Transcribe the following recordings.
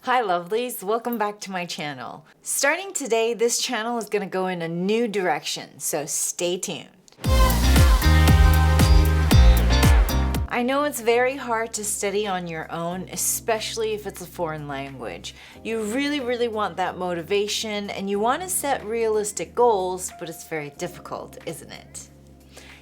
Hi lovelies, welcome back to my channel. Starting today, this channel is going to go in a new direction, so stay tuned. I know it's very hard to study on your own, especially if it's a foreign language. You really want that motivation and you want to set realistic goals, but it's very difficult, isn't it?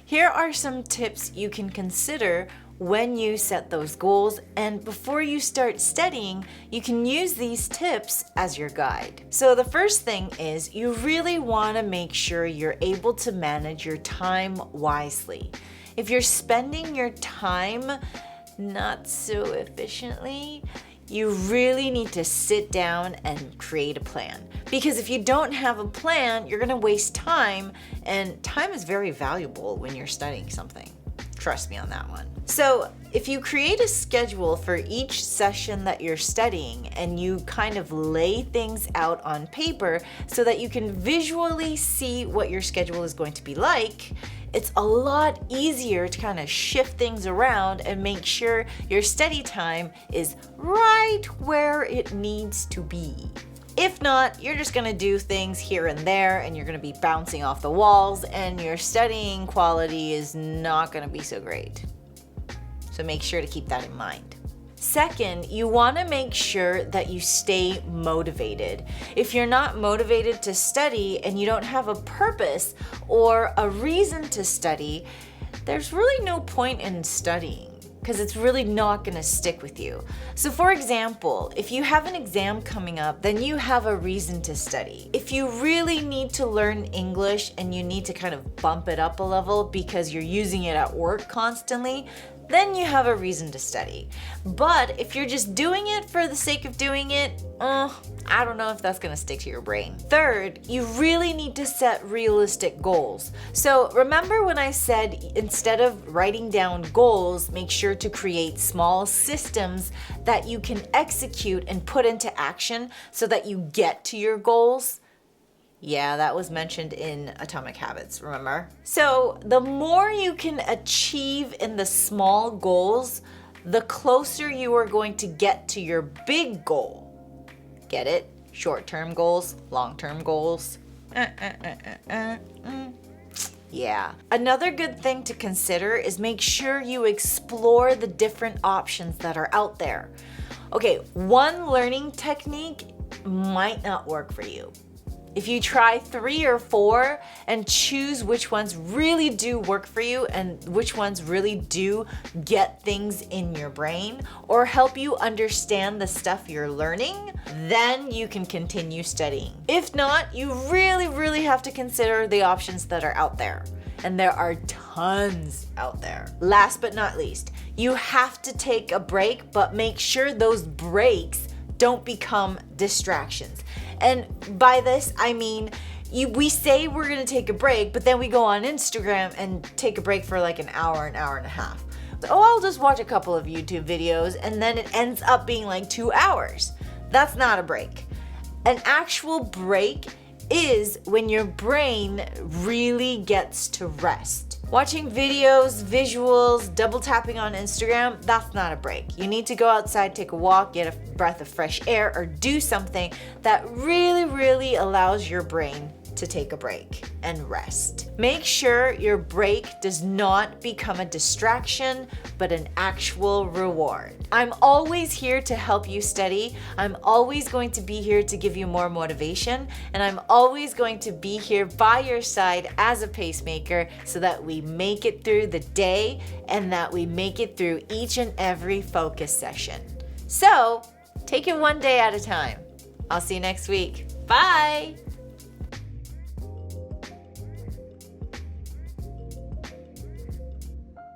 Here are some tips you can consider when you set those goals, and before you start studying, you can use these tips as your guide. So the first thing is you really want to make sure you're able to manage your time wisely. If you're spending your time not so efficiently, you really need to sit down and create a plan. Because if you don't have a plan, you're going to waste time, and time is very valuable when you're studying something. Trust me on that one. So if you create a schedule for each session that you're studying and you kind of lay things out on paper so that you can visually see what your schedule is going to be like, it's a lot easier to kind of shift things around and make sure your study time is right where it needs to be. If not, you're just gonna do things here and there and you're gonna be bouncing off the walls and your studying quality is not gonna be so great. So make sure to keep that in mind. Second, you wanna make sure that you stay motivated. If you're not motivated to study and you don't have a purpose or a reason to study, there's really no point in studying, because it's really not going to stick with you. So for example, if you have an exam coming up, then you have a reason to study. If you really need to learn English and you need to kind of bump it up a level because you're using it at work constantly, then you have a reason to study. But if you're just doing it for the sake of doing it, I don't know if that's gonna stick to your brain. Third, you really need to set realistic goals. So remember when I said instead of writing down goals, make sure to create small systems that you can execute and put into action so that you get to your goals? Yeah, that was mentioned in Atomic Habits, remember? So the more you can achieve in the small goals, the closer you are going to get to your big goal. Get it? Short-term goals, long-term goals. Yeah. Another good thing to consider is make sure you explore the different options that are out there. Okay, one learning technique might not work for you. If you try 3 or 4 and choose which ones really do work for you and which ones really do get things in your brain or help you understand the stuff you're learning, then you can continue studying. If not, you really have to consider the options that are out there. And there are tons out there. Last but not least, you have to take a break, but make sure those breaks don't become distractions. And by this, I mean, we say we're gonna take a break, but then we go on Instagram and take a break for like an hour and a half. Oh, I'll just watch a couple of YouTube videos, and then it ends up being like 2 hours. That's not a break. An actual break is when your brain really gets to rest. Watching videos, visuals, double tapping on Instagram, that's not a break. You need to go outside, take a walk, get a breath of fresh air, or do something that really allows your brain to take a break and rest. Make sure your break does not become a distraction, but an actual reward. I'm always here to help you study. I'm always going to be here to give you more motivation, and I'm always going to be here by your side as a pacemaker so that we make it through the day and that we make it through each and every focus session. So, take it one day at a time. I'll see you next week. Bye!